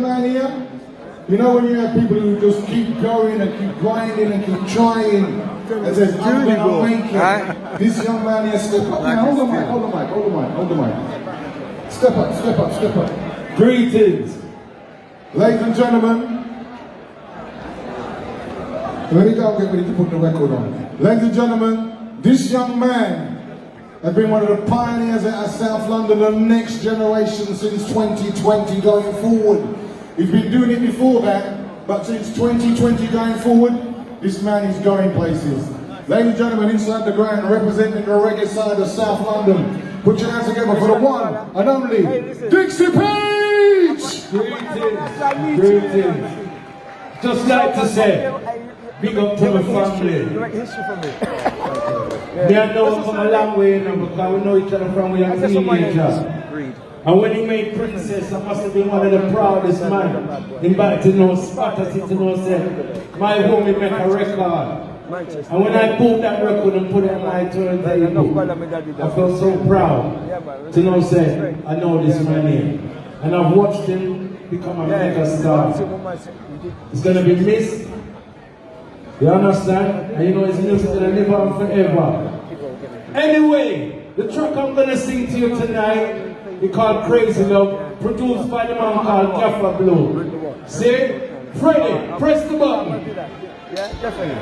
man here, you know when you have people who just keep going and keep grinding and keep trying and says, I'm gonna make it. This young man here, step up. Now, hold the mic, hold the mic, hold the mic, hold the mic. Step up, step up, step up. Greetings. Ladies and gentlemen. Let me go get ready to put the record on. Ladies and gentlemen, this young man has been one of the pioneers at South London, the next generation since 2020 going forward. He's been doing it before that, but since 2020 going forward, this man is going places. Ladies and gentlemen, inside the ground, representing the reggae side of South London, put your hands together for the one and only Dixie Page! Greetings, greetings. Just like to say, big up to my family. They know we come a long way now because we know each other from we are teenagers. And when he made Princess, I must have been one of the proudest man. Invited no spot, I said to no say, my homie make a record. And when I bought that record and put it on my turntable, I felt so proud to know say, I know this man here. And I've watched him become a mega star. It's gonna be missed. You understand? And you know his music's gonna live on forever. Anyway, the track I'm gonna sing to you tonight is called Crazy Love, produced by the man called Gaffa Blue. See? Freddie, press the button. Yeah, definitely.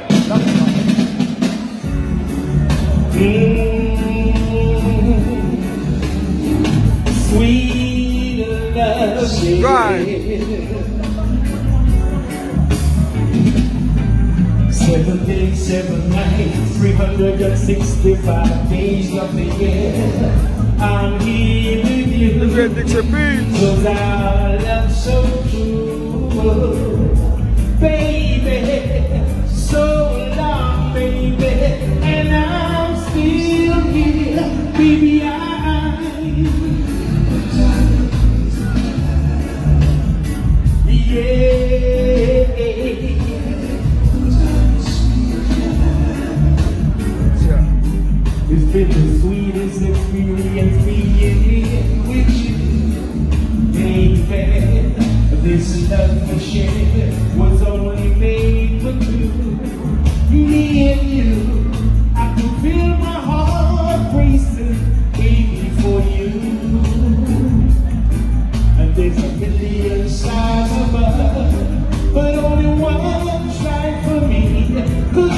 Sweet love. Right. 7 days, 7 nights, 365 days of the year. I'm here with you. The great Dixie Page. 'Cause our love so true, baby. So long, baby, and I'm still here, baby. It's been the sweetest experience being with you, baby. This love we shared was only made for two, me and you. I can feel my heart racing, baby, for you. And there's a million stars above, but only one shine for me, 'cause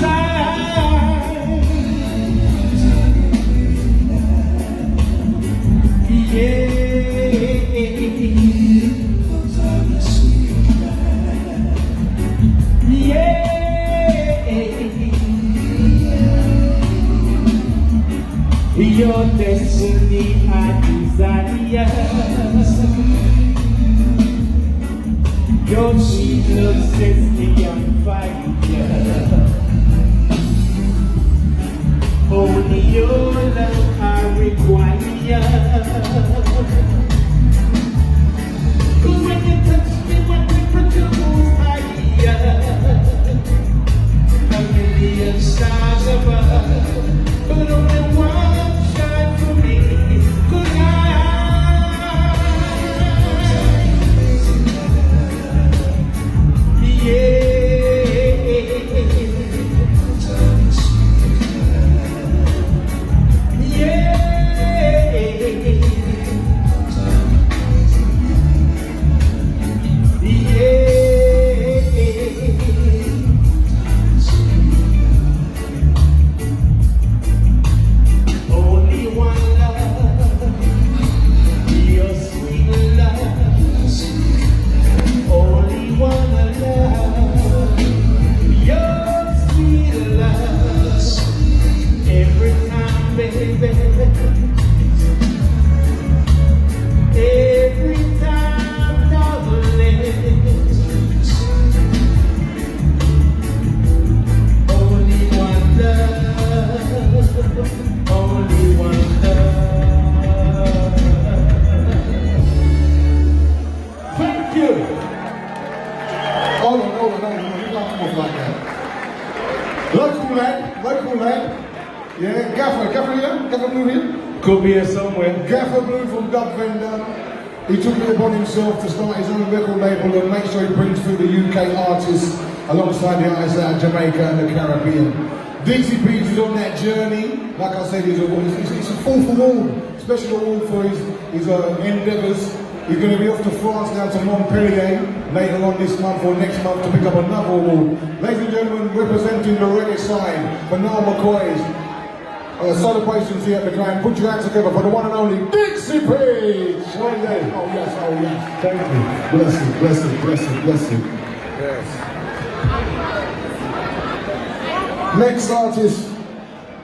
your destiny I desire. Your sweet love sets me on fire. Only your love I require. 'Cause when you touch me, my temperature goes higher. A million stars above, but only one shine for me. 'Cause Local lad. Yeah, Gaffa here? Gaffa Blue here? could be here somewhere. Gaffa Blue from Dub Vendor. He took it upon himself to start his own record label and make sure he brings through the UK artists alongside the artists out of Jamaica and the Caribbean. Dixie Peach is on that journey. Like I said, he's a fourth award, special award for his endeavours. He's going to be off to France now to Montpellier later on this month or next month to pick up another award. Ladies and gentlemen, representing the reggae side for Noel McCoy's celebrations here at the Grand. Put your hands together for the one and only Dixie Peach. One day. Oh yes, oh yes. Thank you. Bless you, bless you, bless you, bless you. Yes. Next artist